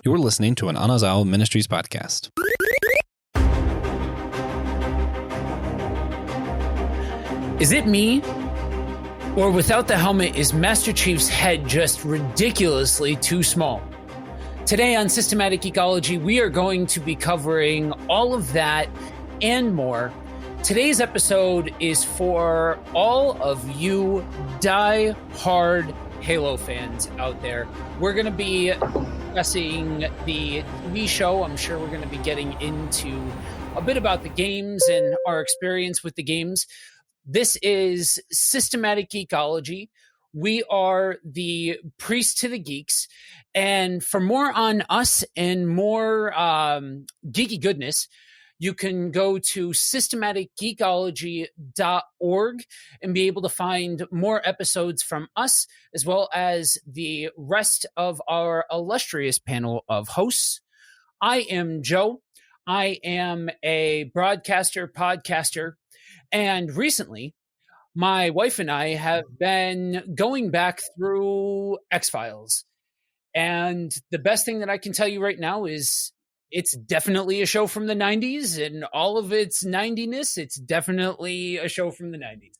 You're listening to an Anazao Ministries podcast. Is it me? Or without the helmet, is Master Chief's head just ridiculously too small? Today on Systematic Ecology, we are going to be covering all of that and more. Today's episode is for all of you die-hard Halo fans out there. We're going to be discussing the TV show. I'm sure we're going to be getting into a bit about the games and our experience with the games. This is Systematic Geekology. We are the priest to the geeks. And for more on us and more geeky goodness, you can go to systematicgeekology.org and be able to find more episodes from us, as well as the rest of our illustrious panel of hosts. I am Joe. I am a broadcaster, podcaster, and recently, my wife and I have been going back through X-Files. And the best thing that I can tell you right now is it's definitely a show from the 90s, and all of its 90ness, it's definitely a show from the 90s.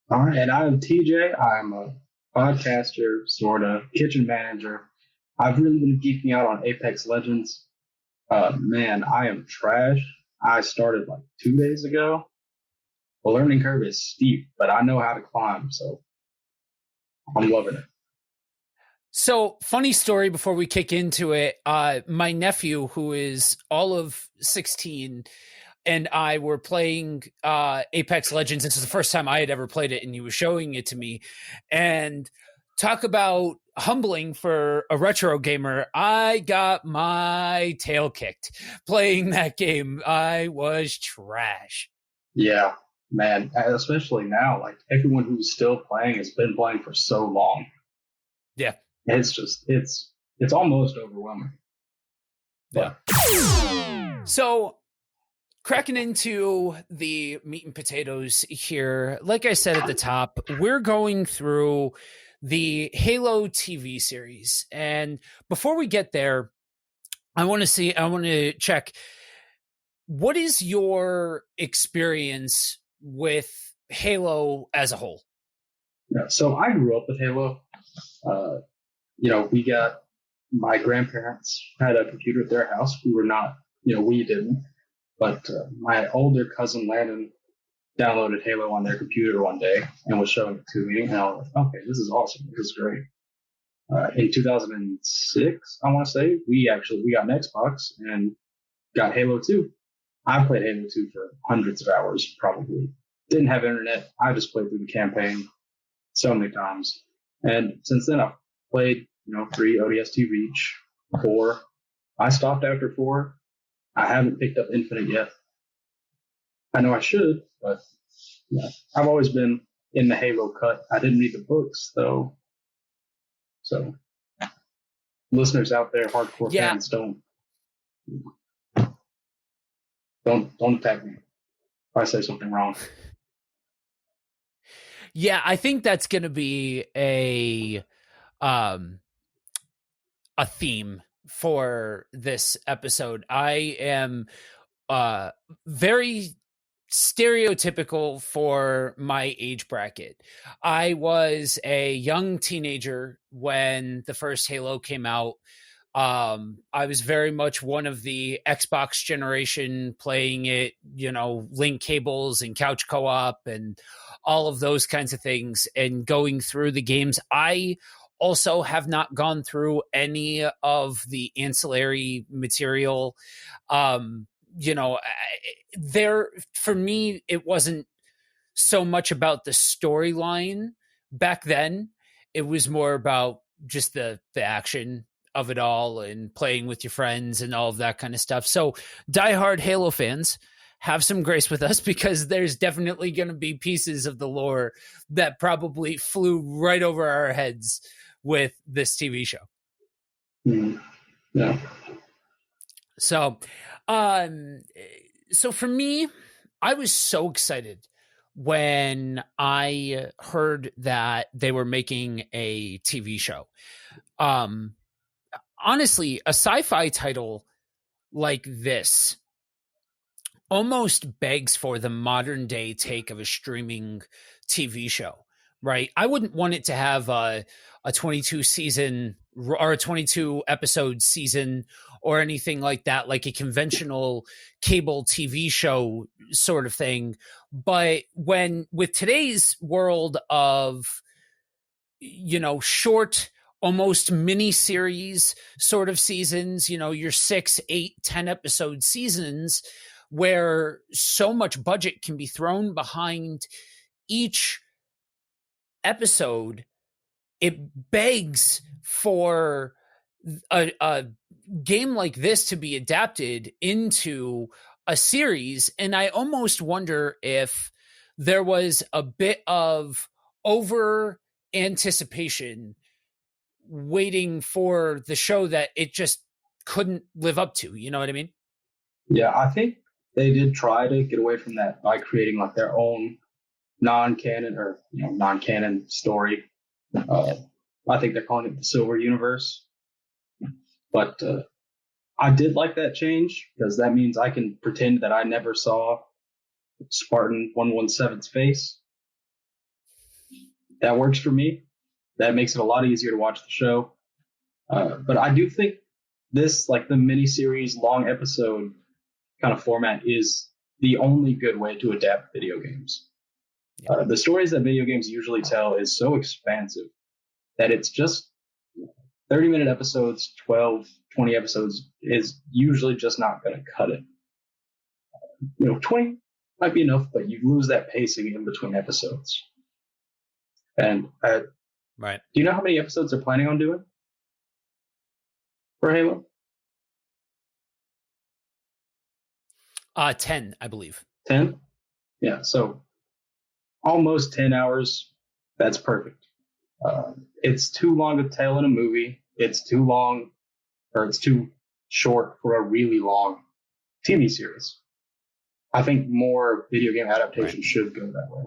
All right, and I'm TJ. I'm a podcaster, sort of, kitchen manager. I've really been geeking out on Apex Legends. Man, I am trash. I started like 2 days ago. The learning curve is steep, but I know how to climb, so I'm loving it. So, funny story before we kick into it. My nephew, who is all of 16, and I were playing Apex Legends. This is the first time I had ever played it, and he was showing it to me. And talk about humbling for a retro gamer. I got my tail kicked playing that game. I was trash. Yeah, man, especially now, like everyone who's still playing has been playing for so long. Yeah. It's just, it's almost overwhelming. Yeah. So, cracking into the meat and potatoes here, like I said at the top, we're going through the Halo TV series. And before we get there, I want to check, what is your experience with Halo as a whole? Yeah, so I grew up with Halo. We got, my grandparents had a computer at their house. We were not, we didn't. But my older cousin Landon downloaded Halo on their computer one day and was showing it to me. And I was like, okay, this is awesome. This is great. In 2006, I want to say, we got an Xbox and got Halo 2. I played Halo 2 for hundreds of hours, probably. Didn't have internet. I just played through the campaign so many times. And since then, I've played, 3 ODST Reach, 4. I stopped after 4. I haven't picked up Infinite yet. I know I should, but I've always been in the Halo cut. I didn't read the books, though. So, listeners out there, hardcore fans, don't attack me if I say something wrong. Yeah, I think that's going to be a theme for this episode. I am very stereotypical for my age bracket. I was a young teenager when the first Halo came out. I was very much one of the Xbox generation, playing it, link cables and couch co-op and all of those kinds of things, and going through the games. I also have not gone through any of the ancillary material. For me, it wasn't so much about the storyline back then. It was more about just the action of it all and playing with your friends and all of that kind of stuff. So diehard Halo fans, have some grace with us, because there's definitely going to be pieces of the lore that probably flew right over our heads with this TV show. Yeah. So for me, I was so excited when I heard that they were making a TV show. honestly, a sci-fi title like this almost begs for the modern day take of a streaming TV show, right? I wouldn't want it to have a 22 season or a 22 episode season or anything like that, like a conventional cable TV show sort of thing. But when with today's world of, short, almost mini series sort of seasons, your 6, 8, 10 episode seasons, where so much budget can be thrown behind each episode, it begs for a game like this to be adapted into a series. And I almost wonder if there was a bit of over anticipation waiting for the show that it just couldn't live up to. You know what I mean? Yeah, I think they did try to get away from that by creating like their own non-canon story. I think they're calling it the Silver Universe. But I did like that change because that means I can pretend that I never saw Spartan 117's face. That works for me. That makes it a lot easier to watch the show. But I do think this, like the miniseries, long episode kind of format, is the only good way to adapt video games. The stories that video games usually tell is so expansive that it's just 30-minute episodes, 12, 20 episodes is usually just not going to cut it. 20 might be enough, but you lose that pacing in between episodes. And right. Do you know how many episodes they're planning on doing for Halo? 10, I believe. 10? Yeah, so almost 10 hours. That's perfect. It's too long to tell in a movie. It's too long, or it's too short for a really long TV series. I think more video game adaptations should go that way.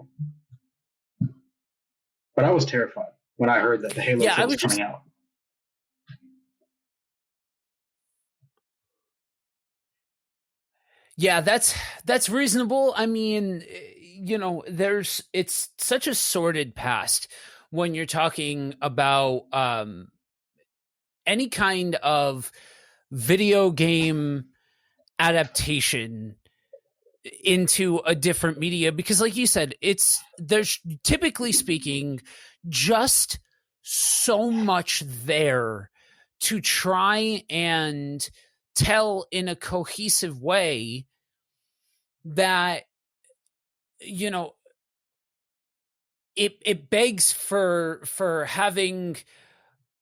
But I was terrified when I heard that the Halo show was coming out. Yeah, that's reasonable. I mean, it's such a sordid past when you're talking about any kind of video game adaptation into a different media, because like you said, there's typically speaking just so much there to try and tell in a cohesive way that it begs for having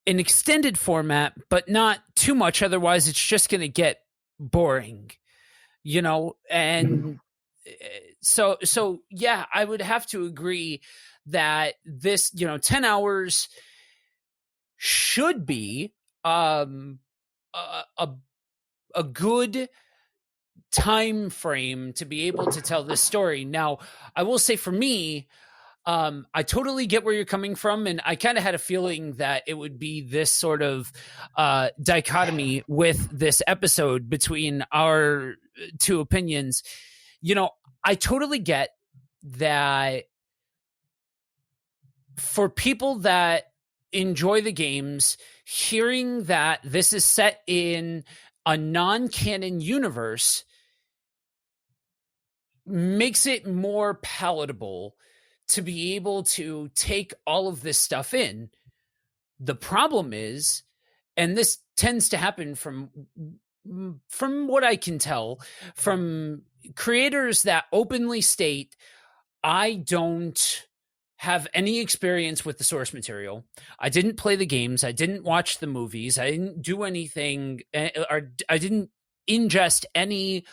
an extended format, but not too much, otherwise it's just going to get boring, and so yeah, I would have to agree that this 10 hours should be a good time frame to be able to tell this story. Now, I will say for me, I totally get where you're coming from, and I kind of had a feeling that it would be this sort of dichotomy with this episode between our two opinions. I totally get that for people that enjoy the games, hearing that this is set in a non-canon universe makes it more palatable to be able to take all of this stuff in. The problem is, and this tends to happen from what I can tell, from creators that openly state, I don't have any experience with the source material. I didn't play the games. I didn't watch the movies. I didn't do anything, or I didn't ingest any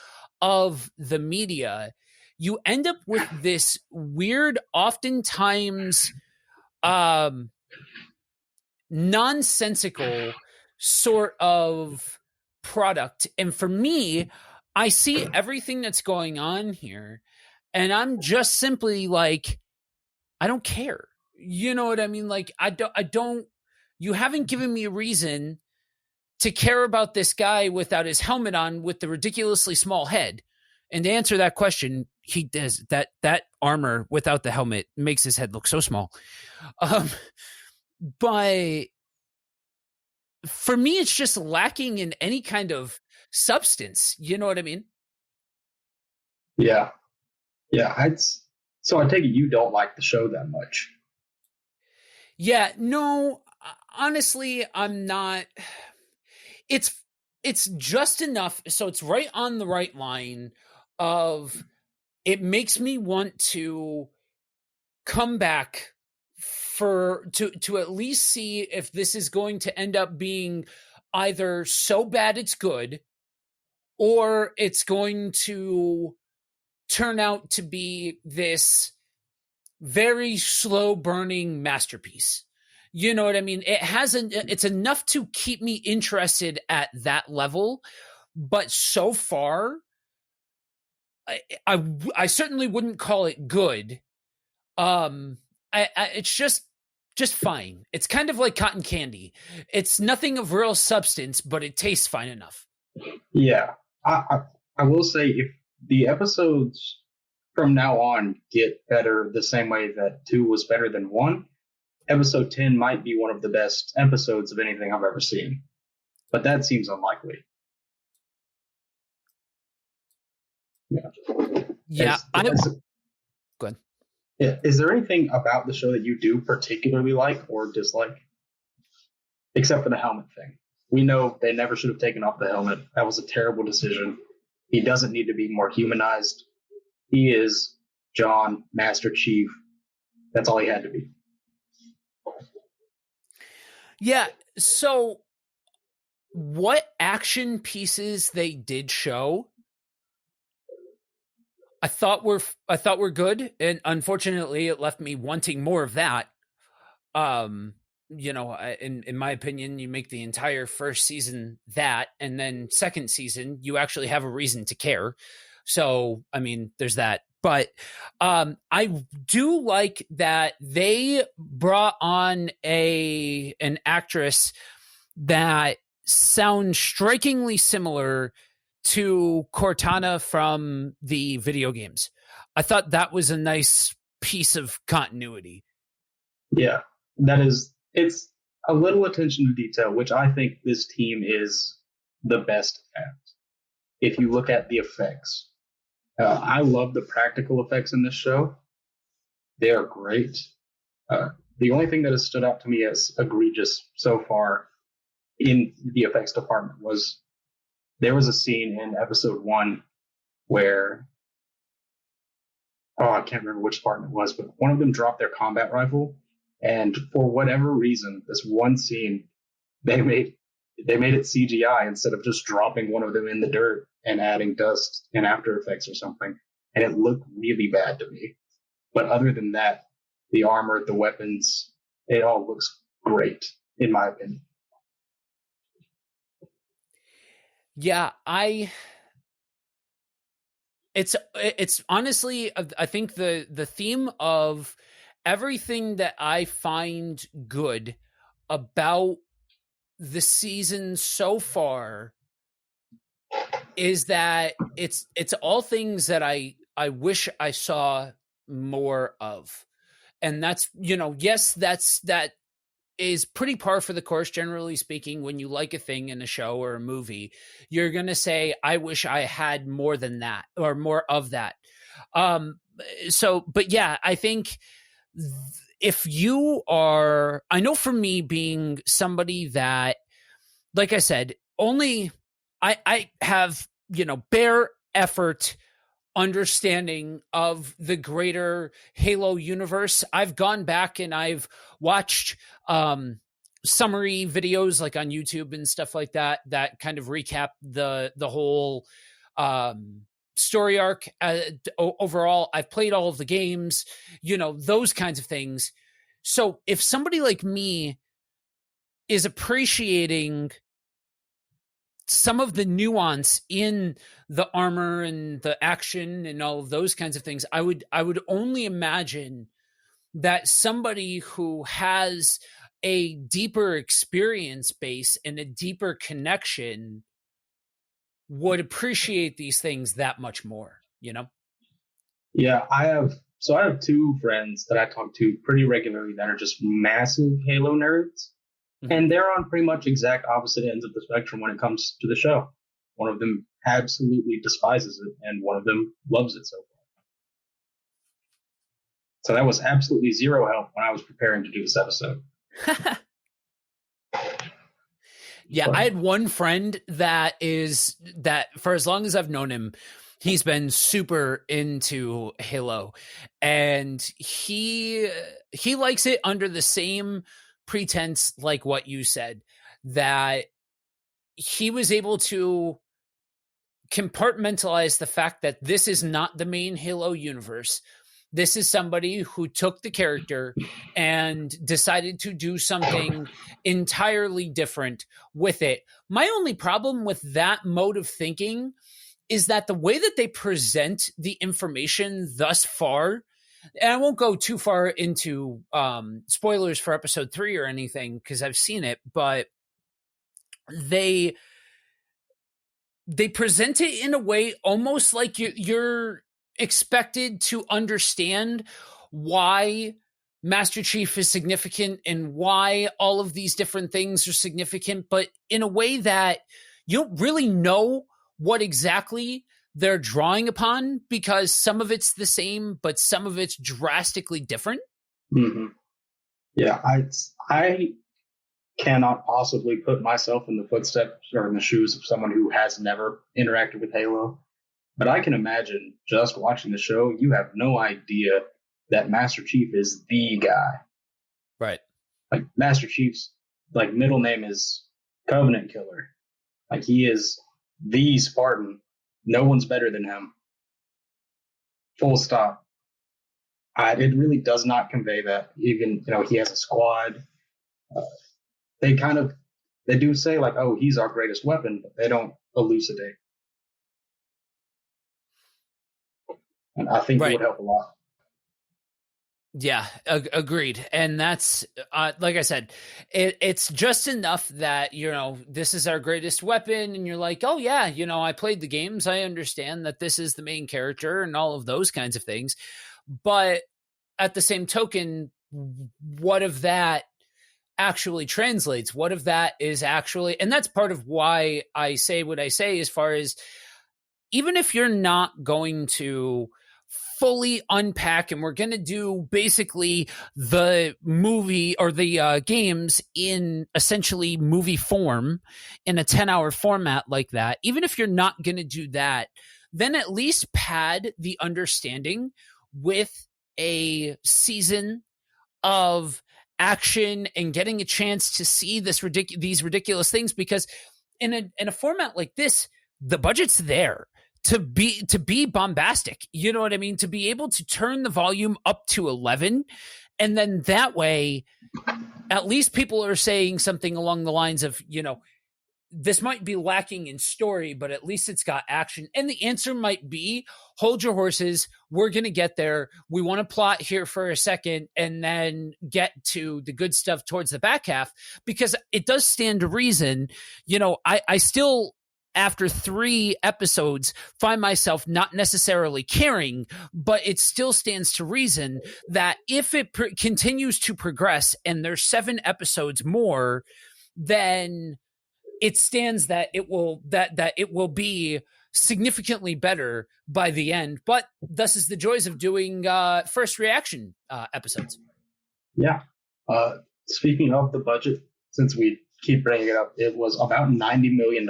of the media. You end up with this weird, oftentimes nonsensical sort of product. And for me, I see everything that's going on here, and I'm just simply like, I don't care. You know what I mean? Like, I don't, you haven't given me a reason to care about this guy without his helmet on with the ridiculously small head? And to answer that question, he does that armor without the helmet makes his head look so small. But for me, it's just lacking in any kind of substance. You know what I mean? Yeah. So I take it you don't like the show that much. Yeah, no, honestly, I'm not. It's just enough, so it's right on the right line of it makes me want to come back to at least see if this is going to end up being either so bad it's good, or it's going to turn out to be this very slow burning masterpiece. You know what I mean? It's enough to keep me interested at that level, but so far, I certainly wouldn't call it good. It's just fine. It's kind of like cotton candy. It's nothing of real substance, but it tastes fine enough. Yeah, I will say if the episodes from now on get better the same way that 2 was better than 1, episode 10 might be one of the best episodes of anything I've ever seen. But that seems unlikely. Yeah. Go ahead. Yeah. Is there anything about the show that you do particularly like or dislike? Except for the helmet thing. We know they never should have taken off the helmet. That was a terrible decision. He doesn't need to be more humanized. He is John, Master Chief. That's all he had to be. Yeah. So what action pieces they did show, I thought were good, and unfortunately, it left me wanting more of that. You know, in my opinion, you make the entire first season that, and then second season, you actually have a reason to care. So, I mean, there's that. But I do like that they brought on an actress that sounds strikingly similar to Cortana from the video games. I thought that was a nice piece of continuity. Yeah, it's a little attention to detail, which I think this team is the best at. If you look at the effects, I love the practical effects in this show. They are great. The only thing that has stood out to me as egregious so far in the effects department was there was a scene in episode 1 where, I can't remember which department it was, but one of them dropped their combat rifle, and for whatever reason, this one scene, they made it CGI instead of just dropping one of them in the dirt and adding dust in After Effects or something, and it looked really bad to me. But other than that, the armor, the weapons, it all looks great, in my opinion. Yeah, it's honestly, I think the theme of everything that I find good about the season so far is that it's all things that I wish I saw more of. And that's, you know, yes, that is pretty par for the course, generally speaking. When you like a thing in a show or a movie, you're going to say, I wish I had more than that or more of that. But yeah, I think if you are, I know for me being somebody that, like I said, only I have, you know, bare effort understanding of the greater Halo universe. I've gone back and I've watched summary videos like on YouTube and stuff like that kind of recap the whole story arc overall. I've played all of the games, you know, those kinds of things. So if somebody like me is appreciating some of the nuance in the armor and the action and all of those kinds of things, I would only imagine that somebody who has a deeper experience base and a deeper connection would appreciate these things that much more, you know? Yeah, I have two friends that I talk to pretty regularly that are just massive Halo nerds. Mhm. And they're on pretty much exact opposite ends of the spectrum when it comes to the show. One of them absolutely despises it, and one of them loves it so far. So that was absolutely zero help when I was preparing to do this episode. Yeah, But I had one friend that for as long as I've known him, he's been super into Halo, and he likes it under the same pretense like what you said, that he was able to compartmentalize the fact that this is not the main Halo universe. This is somebody who took the character and decided to do something entirely different with it. My only problem with that mode of thinking is that the way that they present the information thus far, and I won't go too far into spoilers for episode 3 or anything because I've seen it, but they present it in a way almost like you're expected to understand why Master Chief is significant and why all of these different things are significant, but in a way that you don't really know what exactly they're drawing upon, because some of it's the same, but some of it's drastically different. Mm-hmm. Yeah, I cannot possibly put myself in the footsteps or in the shoes of someone who has never interacted with Halo. But I can imagine just watching the show, you have no idea that Master Chief is the guy. Right. Like Master Chief's middle name is Covenant Killer. Like he is the Spartan. No one's better than him. Full stop. It really does not convey that. Even he has a squad. They do say oh, he's our greatest weapon, but they don't elucidate. And I think it would help a lot. Yeah, agreed. And that's, like I said, it's just enough that, this is our greatest weapon. And you're like, oh yeah, I played the games. I understand that this is the main character and all of those kinds of things. But at the same token, what if that actually translates? What if that is actually, and that's part of why I say what I say, as far as, even if you're not going to fully unpack, and we're going to do basically the movie or the games in essentially movie form in a 10-hour format like that, even if you're not going to do that, then at least pad the understanding with a season of action and getting a chance to see these ridiculous things, because in a format like this, the budget's there to be bombastic. You know what I mean? To be able to turn the volume up to 11, and then that way, at least people are saying something along the lines of, this might be lacking in story, but at least it's got action. And the answer might be, hold your horses. We're going to get there. We want to plot here for a second and then get to the good stuff towards the back half, because it does stand to reason. I still, after 3 episodes, find myself not necessarily caring, but it still stands to reason that if it continues to progress and there's 7 episodes more, then it stands that it will be significantly better by the end. But thus is the joys of doing first reaction episodes. Yeah. Speaking of the budget, since we keep bringing it up, it was about $90 million.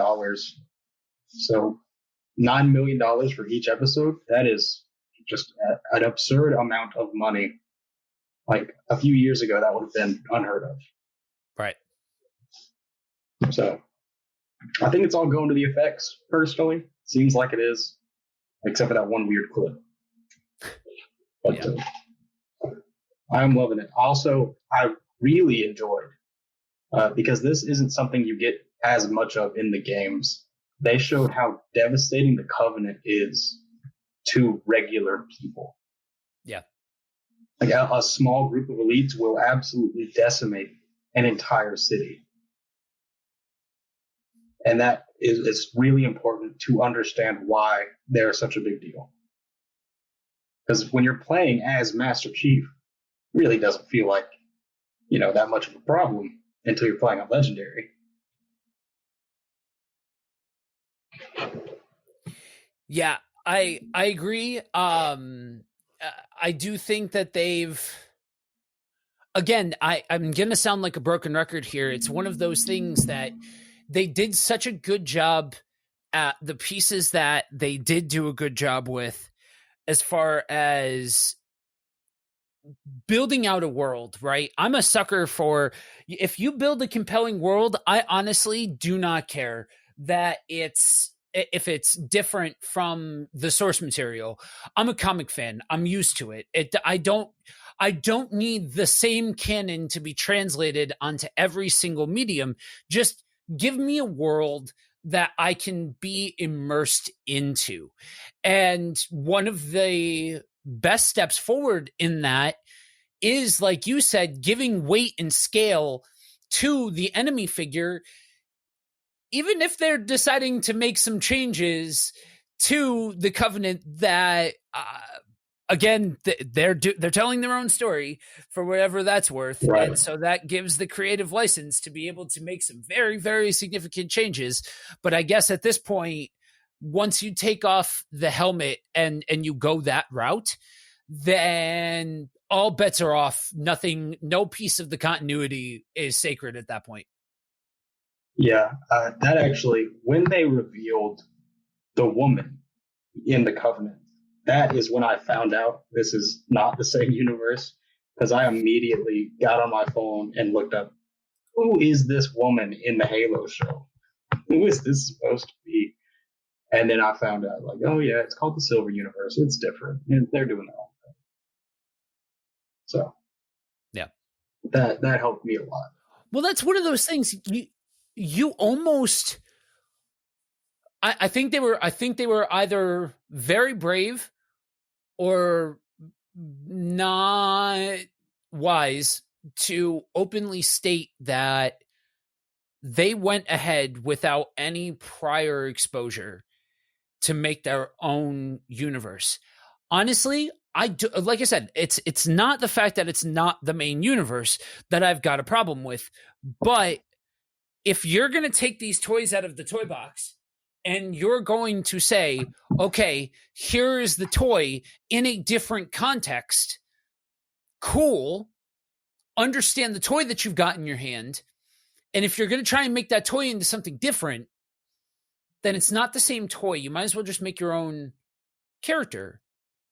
So $9 million for each episode. That is just an absurd amount of money. Like a few years ago, that would have been unheard of. Right. So I think it's all going to the effects, personally. Seems like it is, except for that one weird clip. But I'm loving it. Also, I really enjoyed, because this isn't something you get as much of in the games. They showed how devastating the Covenant is to regular people. Yeah. Like a small group of elites will absolutely decimate an entire city. And that is really important to understand why they're such a big deal. Because when you're playing as Master Chief, it really doesn't feel like, that much of a problem until you're playing on Legendary. Yeah, I agree. I do think that again, I'm going to sound like a broken record here. It's one of those things that they did such a good job at the pieces that they did do a good job with, as far as building out a world, right? I'm a sucker for, if you build a compelling world, I honestly do not care that if it's different from the source material. I'm a comic fan. I'm used to it. I don't need the same canon to be translated onto every single medium. Just give me a world that I can be immersed into. And one of the best steps forward in that is, like you said, giving weight and scale to the enemy figure, even if they're deciding to make some changes to the Covenant that, again, they're telling their own story for whatever that's worth. Right. And so that gives the creative license to be able to make some very, very significant changes. But I guess at this point, once you take off the helmet and you go that route, then all bets are off. No piece of the continuity is sacred at that point. Yeah, that actually, when they revealed the woman in the Covenant, that is when I found out this is not the same universe, because I immediately got on my phone and looked up, who is this woman in the Halo show? Who is this supposed to be? And then I found out, like, oh yeah, it's called the Silver Universe. It's different. They're doing their own thing. So, yeah, that helped me a lot. Well, that's one of those things you almost. I think they were either very brave or not wise to openly state that they went ahead without any prior exposure to make their own universe. Honestly, like I said, it's not the fact that it's not the main universe that I've got a problem with, but if you're going to take these toys out of the toy box and you're going to say, okay, here is the toy in a different context, cool, understand the toy that you've got in your hand. And if you're going to try and make that toy into something different, then it's not the same toy. You might as well just make your own character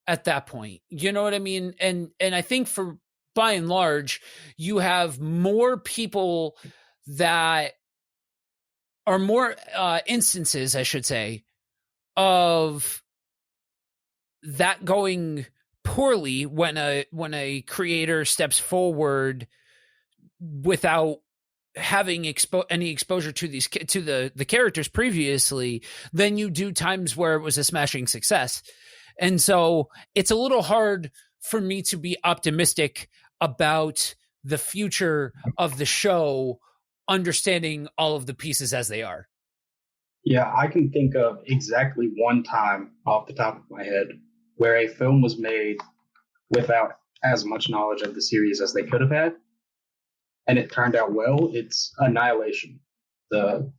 at that point. You know what I mean? And I think for by and large, you have more people that are more instances, I should say, of that going poorly when a creator steps forward without having any exposure to the characters previously than you do times where it was a smashing success. And so it's a little hard for me to be optimistic about the future of the show, understanding all of the pieces as they are. Yeah, I can think of exactly one time off the top of my head where a film was made without as much knowledge of the series as they could have had, and it turned out well. It's Annihilation, the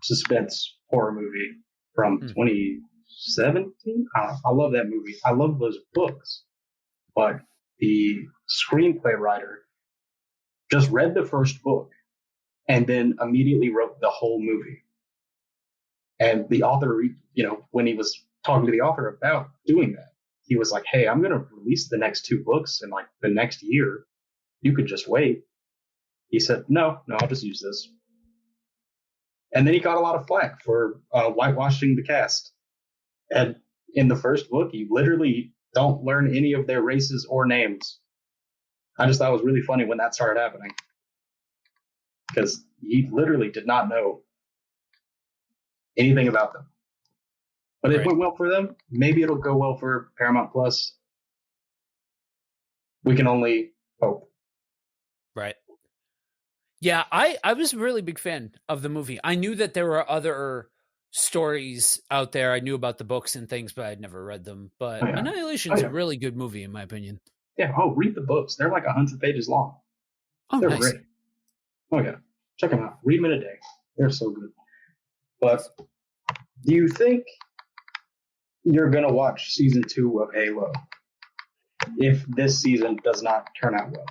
suspense horror movie from 2017. I love that movie. I love those books, but the screenplay writer just read the first book and then immediately wrote the whole movie. And the author, when he was talking to the author about doing that, he was like, hey, I'm going to release the next 2 books in like the next year. You could just wait. He said, no, I'll just use this. And then he got a lot of flack for whitewashing the cast. And in the first book, you literally don't learn any of their races or names. I just thought it was really funny when that started happening, because he literally did not know anything about them. But it went well for them. Maybe it'll go well for Paramount Plus. We can only hope. Right. Yeah, I was a really big fan of the movie. I knew that there were other stories out there. I knew about the books and things, but I'd never read them. Oh But yeah, oh Annihilation's a yeah, really good movie, in my opinion. yeah. Oh, read the books. They're like 100 pages long. Oh, They're nice. great. Oh yeah, check them out. Read them in a day. They're so good. But do you think you're gonna watch season 2 of Halo if this season does not turn out well?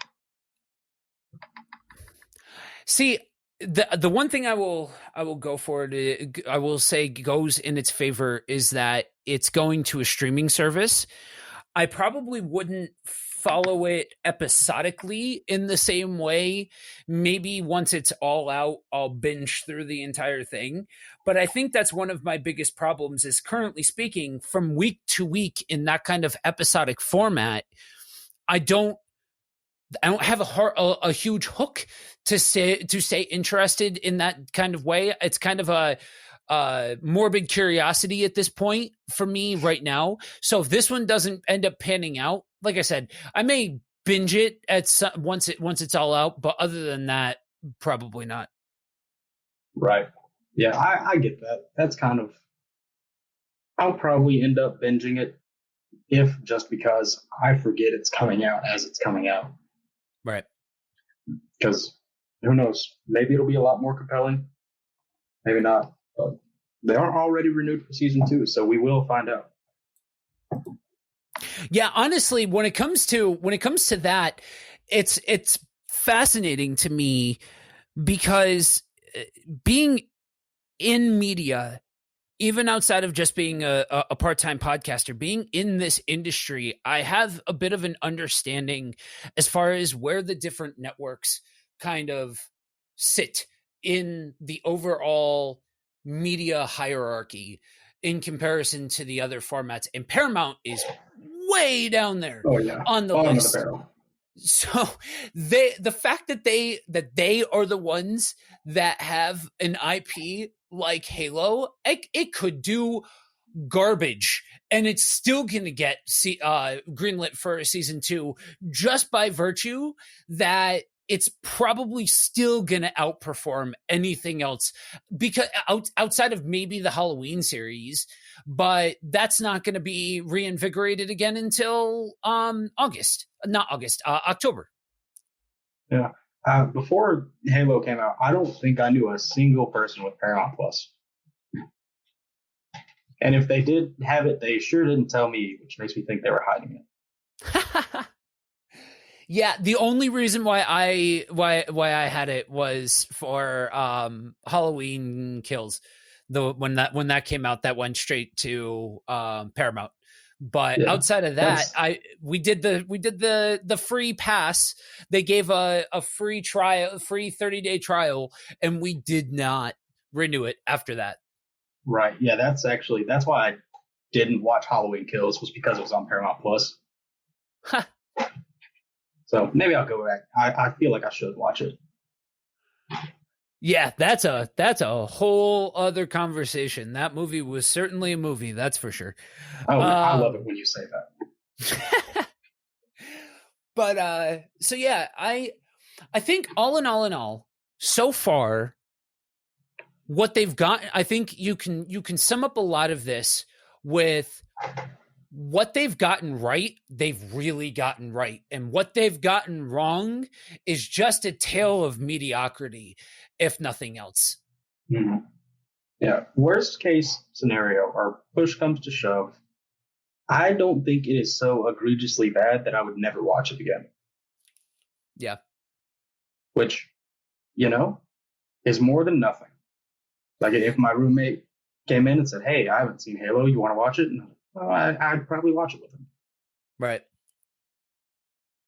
See, the one thing I will go for it, I will say goes in its favor is that it's going to a streaming service. I probably wouldn't follow it episodically in the same way. Maybe once it's all out, I'll binge through the entire thing. But I think that's one of my biggest problems is currently speaking from week to week in that kind of episodic format. I don't have a huge hook to stay interested in that kind of way. It's kind of a morbid curiosity at this point for me right now. So if this one doesn't end up panning out, like I said, I may binge it once it's all out. But other than that, probably not. Right. Yeah, I get that. That's kind of. I'll probably end up binging it if just because I forget it's coming out as it's coming out. Right. Because who knows? Maybe it'll be a lot more compelling. Maybe not. But they are already renewed for season 2, so we will find out. Yeah, honestly, when it comes to that, it's fascinating to me because being in media, even outside of just being a part-time podcaster, being in this industry, I have a bit of an understanding as far as where the different networks kind of sit in the overall media hierarchy in comparison to the other formats. And Paramount is way down there on the Bottom list. of the barrel. So the fact that they are the ones that have an IP like Halo, it could do garbage and it's still going to get greenlit for season 2 just by virtue that it's probably still going to outperform anything else because outside of maybe the Halloween series, but that's not going to be reinvigorated again until October. Yeah. Before Halo came out, I don't think I knew a single person with Paramount Plus. And if they did have it, they sure didn't tell me, which makes me think they were hiding it. Yeah, the only reason why I had it was for Halloween Kills. When that came out, that went straight to Paramount. But outside of that, we did the free pass. They gave a free trial, free 30-day trial, and we did not renew it after that. Right. Yeah, that's why I didn't watch Halloween Kills, was because it was on Paramount Plus. So maybe I'll go back. I feel like I should watch it. Yeah, that's a whole other conversation. That movie was certainly a movie, that's for sure. Oh, I love it when you say that. But so yeah, I think all in all, so far, what they've got, I think you can sum up a lot of this with what they've gotten right, they've really gotten right. And what they've gotten wrong is just a tale of mediocrity, if nothing else. Mm-hmm. Yeah. Worst case scenario, or push comes to shove, I don't think it is so egregiously bad that I would never watch it again. Yeah. Which, is more than nothing. Like if my roommate came in and said, "Hey, I haven't seen Halo. You want to watch it?" And I'd probably watch it with him. Right.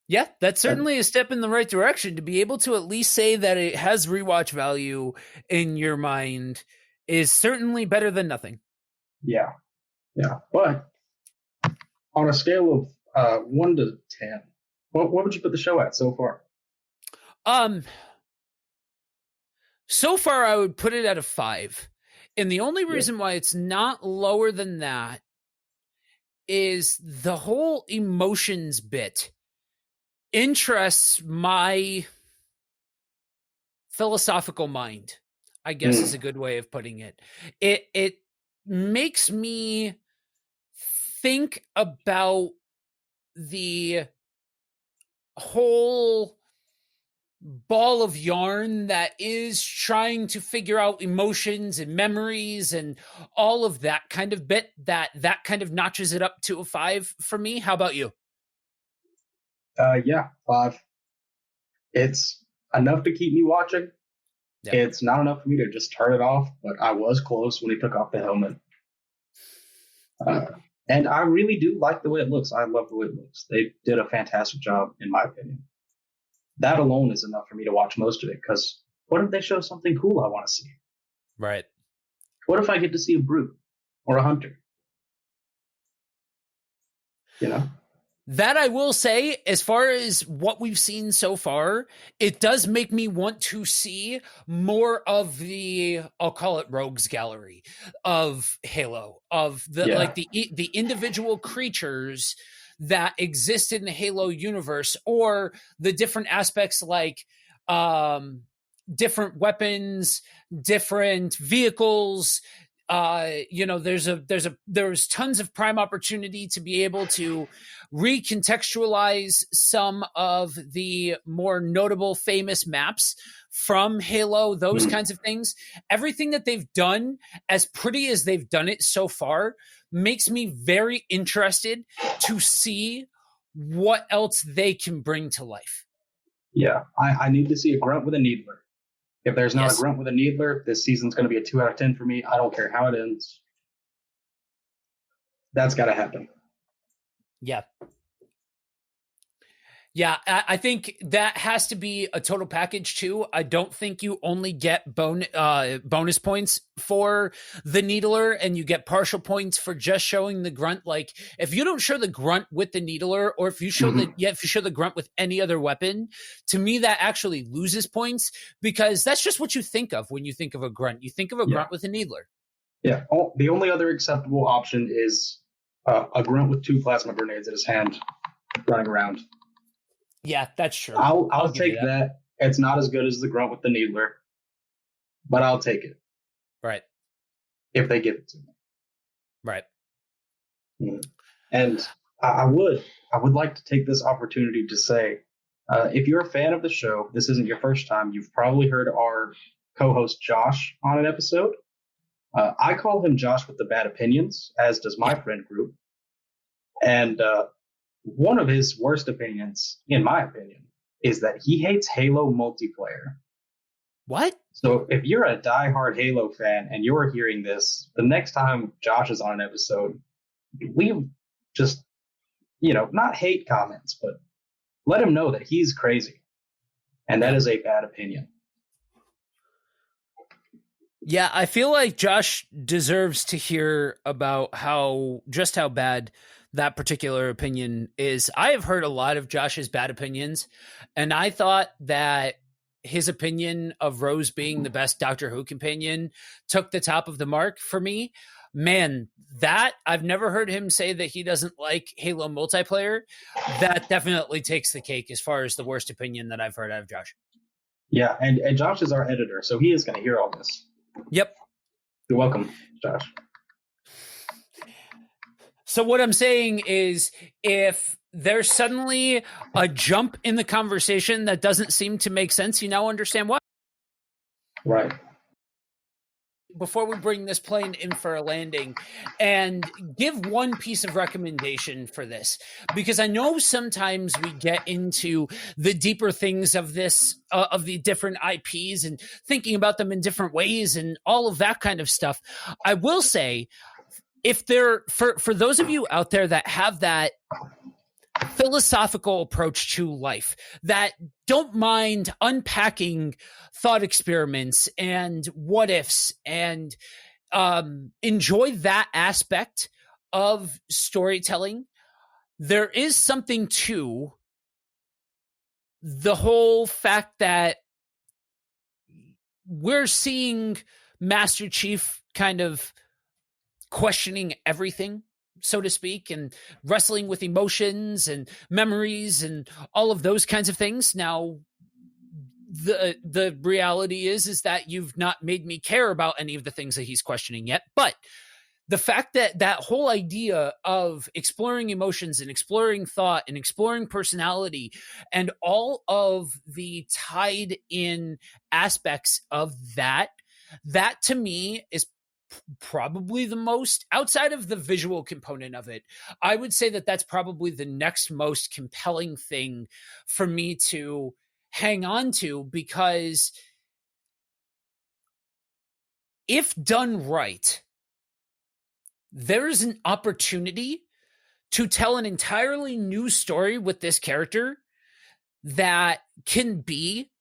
Yeah, that's certainly a step in the right direction. To be able to at least say that it has rewatch value in your mind is certainly better than nothing. Yeah. Yeah. But on a scale of 1 to 10, what would you put the show at so far? So far, I would put it at a 5. And the only reason why it's not lower than that is the whole emotions bit interests my philosophical mind, I guess is a good way of putting it. It makes me think about the whole ball of yarn that is trying to figure out emotions and memories and all of that kind of bit, that kind of notches it up to a 5 for me. How about you? Yeah, 5. It's enough to keep me watching. Yeah. It's not enough for me to just turn it off, but I was close when he took off the helmet. And I really do like the way it looks. I love the way it looks. They did a fantastic job, in my opinion. That alone is enough for me to watch most of it, because what if they show something cool I want to see? Right. What if I get to see a brute or a hunter? You know? That I will say, as far as what we've seen so far, it does make me want to see more of the, I'll call it rogues gallery of Halo, of the like the individual creatures that exist in the Halo universe, or the different aspects like different weapons, different vehicles. There's tons of prime opportunity to be able to recontextualize some of the more notable, famous maps from Halo, those kinds of things. Everything that they've done, as pretty as they've done it so far, makes me very interested to see what else they can bring to life. Yeah, I need to see a grunt with a needler. If there's not a grunt with a needler, this season's going to be a 2 out of 10 for me. I don't care how it ends. That's got to happen. Yeah. Yeah, I think that has to be a total package too. I don't think you only get bonus points for the needler, and you get partial points for just showing the grunt. Like, if you don't show the grunt with the needler, or if you show if you show the grunt with any other weapon, to me that actually loses points, because that's just what you think of when you think of a grunt. You think of a grunt with a needler. Yeah. The only other acceptable option is a grunt with 2 plasma grenades in his hand, running around. Yeah, that's true. I'll take that. It's not as good as the grunt with the needler, but I'll take it. Right. If they give it to me. Right. And I would like to take this opportunity to say, if you're a fan of the show, this isn't your first time. You've probably heard our co-host Josh on an episode. I call him Josh with the bad opinions, as does my friend group. And one of his worst opinions, in my opinion, is that he hates Halo multiplayer. What? So if you're a diehard Halo fan and you're hearing this, the next time Josh is on an episode, we just, not hate comments, but let him know that he's crazy. And that is a bad opinion. Yeah, I feel like Josh deserves to hear about how bad that particular opinion is. I have heard a lot of Josh's bad opinions, and I thought that his opinion of Rose being the best Doctor Who companion took the top of the mark for me. Man, that I've never heard him say that he doesn't like Halo multiplayer. That definitely takes the cake as far as the worst opinion that I've heard out of Josh. Yeah, and Josh is our editor, so he is going to hear all this. Yep. You're welcome, Josh. So what I'm saying is, if there's suddenly a jump in the conversation that doesn't seem to make sense, you now understand why. Right. Before we bring this plane in for a landing, and give one piece of recommendation for this, because I know sometimes we get into the deeper things of this, of the different IPs and thinking about them in different ways and all of that kind of stuff. I will say, if there, for those of you out there that have that philosophical approach to life, that don't mind unpacking thought experiments and what ifs, and enjoy that aspect of storytelling, there is something to the whole fact that we're seeing Master Chief kind of questioning everything, so to speak, and wrestling with emotions and memories and all of those kinds of things. Now, the reality is that you've not made me care about any of the things that he's questioning yet. But the fact that that whole idea of exploring emotions and exploring thought and exploring personality and all of the tied in aspects of that to me is probably the most, outside of the visual component of it, I would say that that's probably the next most compelling thing for me to hang on to, because if done right, there is an opportunity to tell an entirely new story with this character that can be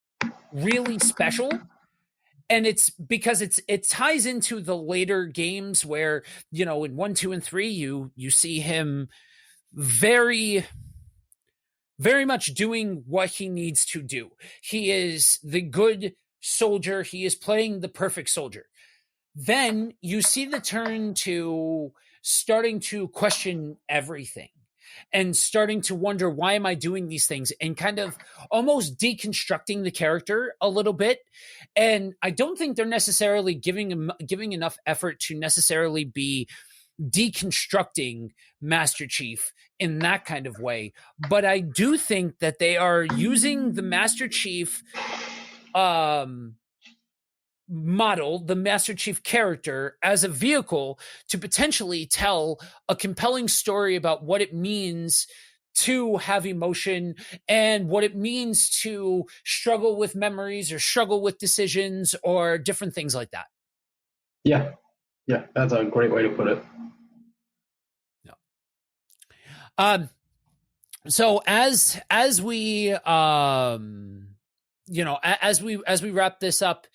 really special. And it's because it ties into the later games where, you know, in 1, 2, and 3, you see him very, very much doing what he needs to do. He is the good soldier. He is playing the perfect soldier. Then you see the turn to starting to question everything and starting to wonder, why am I doing these things? And kind of almost deconstructing the character a little bit. And I don't think they're necessarily giving enough effort to necessarily be deconstructing Master Chief in that kind of way. But I do think that they are using the Master Chief model, the Master Chief character, as a vehicle to potentially tell a compelling story about what it means to have emotion and what it means to struggle with memories or struggle with decisions or different things like that. Yeah, that's a great way to put it. Yeah. So as we you know, as we wrap this up,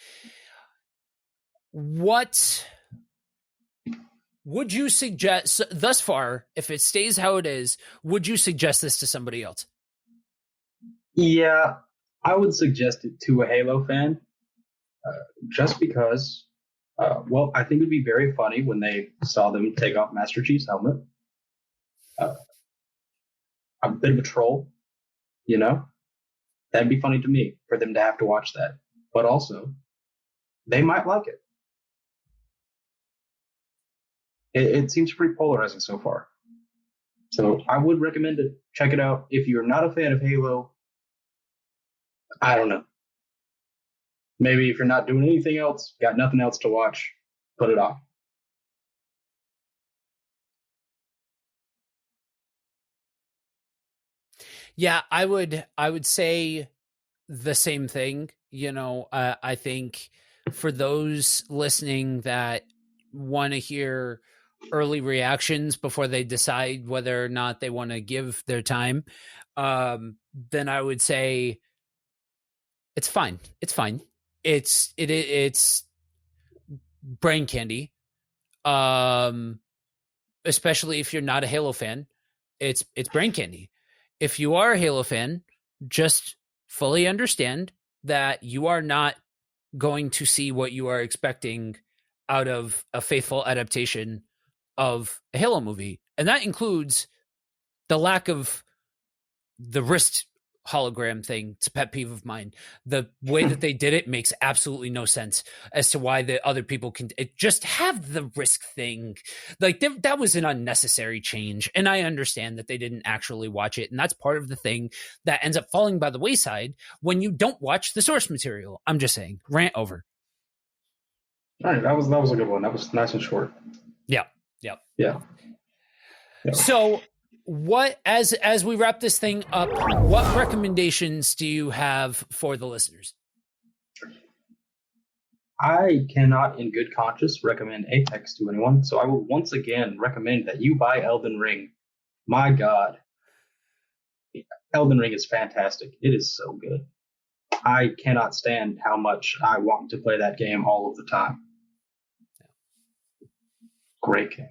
what would you suggest thus far, if it stays how it is, would you suggest this to somebody else? Yeah, I would suggest it to a Halo fan, just because, well, I think it would be very funny when they saw them take off Master Chief's helmet. I'm a bit of a troll, you know? That'd be funny to me for them to have to watch that. But also, they might like it. It seems pretty polarizing so far. So I would recommend it. Check it out. If you're not a fan of Halo, I don't know. Maybe if you're not doing anything else, got nothing else to watch, put it on. Yeah, I would say the same thing. You know, I think for those listening that want to hear early reactions before they decide whether or not they want to give their time, then I would say it's fine. It's fine. It's brain candy. Especially if you're not a Halo fan, it's brain candy. If you are a Halo fan, just fully understand that you are not going to see what you are expecting out of a faithful adaptation of a Halo movie. And that includes the lack of the wrist hologram thing. It's a pet peeve of mine. The way that they did it makes absolutely no sense as to why the other people can just have the risk thing. Like that was an unnecessary change. And I understand that they didn't actually watch it. And that's part of the thing that ends up falling by the wayside when you don't watch the source material. I'm just saying, rant over. All right. That was a good one. That was nice and short. Yeah. So what, as we wrap this thing up, what recommendations do you have for the listeners? I cannot in good conscience recommend Apex to anyone, so I will once again recommend that you buy Elden Ring. My God. Elden Ring is fantastic. It is so good. I cannot stand how much I want to play that game all of the time. Great game.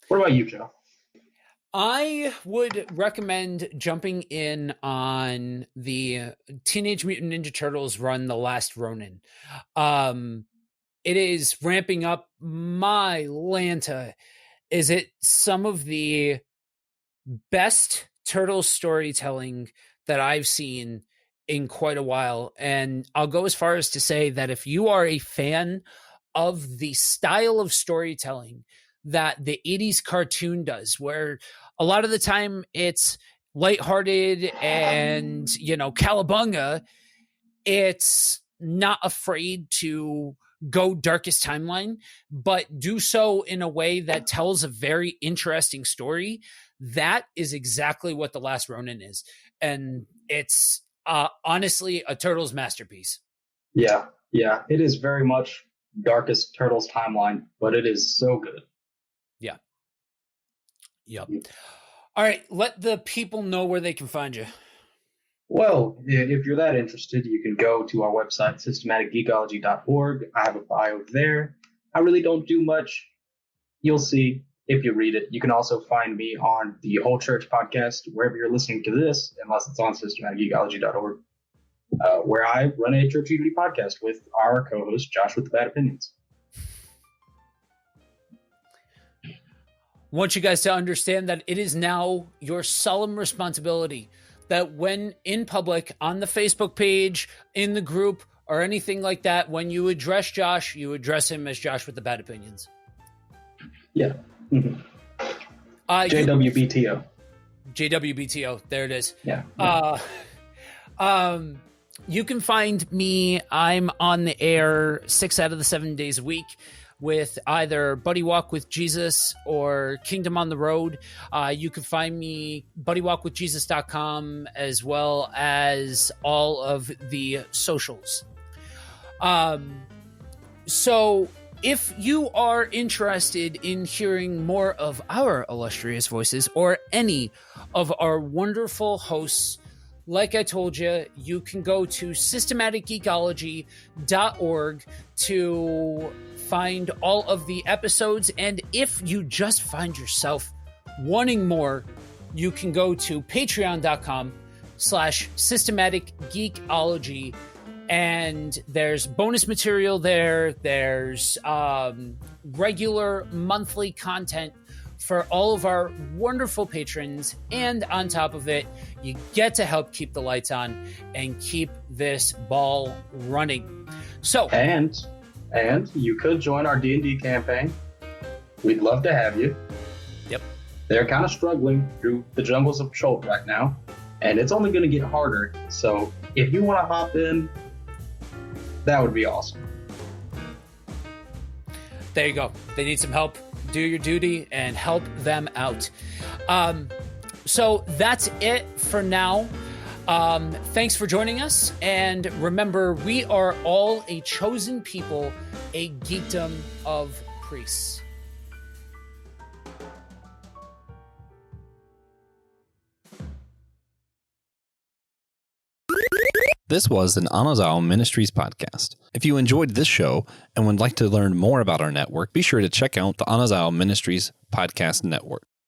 What about you, Joe? I would recommend jumping in on the Teenage Mutant Ninja Turtles run, The Last Ronin. It is ramping up. My Lanta. Is it some of the best turtle storytelling that I've seen in quite a while. And I'll go as far as to say that if you are a fan of the style of storytelling that the 80s cartoon does, where a lot of the time it's lighthearted and, cowabunga, it's not afraid to go darkest timeline, but do so in a way that tells a very interesting story. That is exactly what The Last Ronin is. And it's honestly a Turtles masterpiece. Yeah. It is very much darkest Turtles timeline, but it is so good. Yeah. Yep. All right. Let the people know where they can find you. Well, if you're that interested, you can go to our website, systematicgeekology.org. I have a bio there. I really don't do much. You'll see if you read it. You can also find me on the Whole Church podcast, wherever you're listening to this, unless it's on systematicgeekology.org, where I run a church unity podcast with our co-host, Josh with the Bad Opinions. I want you guys to understand that it is now your solemn responsibility that when in public, on the Facebook page, in the group, or anything like that, when you address Josh, you address him as Josh with the Bad Opinions. Yeah. Mm-hmm. JWBTO. JWBTO. There it is. Yeah. You can find me. I'm on the air 6 out of the 7 days a week with either Buddy Walk with Jesus or Kingdom on the Road. You can find me buddywalkwithjesus.com as well as all of the socials. So if you are interested in hearing more of our illustrious voices or any of our wonderful hosts, like I told you, you can go to systematicgeekology.org to find all of the episodes. And if you just find yourself wanting more, you can go to patreon.com/systematicgeekology. And there's bonus material there. There's regular monthly content for all of our wonderful patrons. And on top of it, you get to help keep the lights on and keep this ball running. So, And you could join our D&D campaign. We'd love to have you. Yep. They're kind of struggling through the jungles of Chult right now, and it's only going to get harder. So if you want to hop in, that would be awesome. There you go. They need some help. Do your duty and help them out. So that's it for now. Thanks for joining us. And remember, we are all a chosen people, a geekdom of priests. This was an Anazao Ministries podcast. If you enjoyed this show and would like to learn more about our network, be sure to check out the Anazao Ministries podcast network.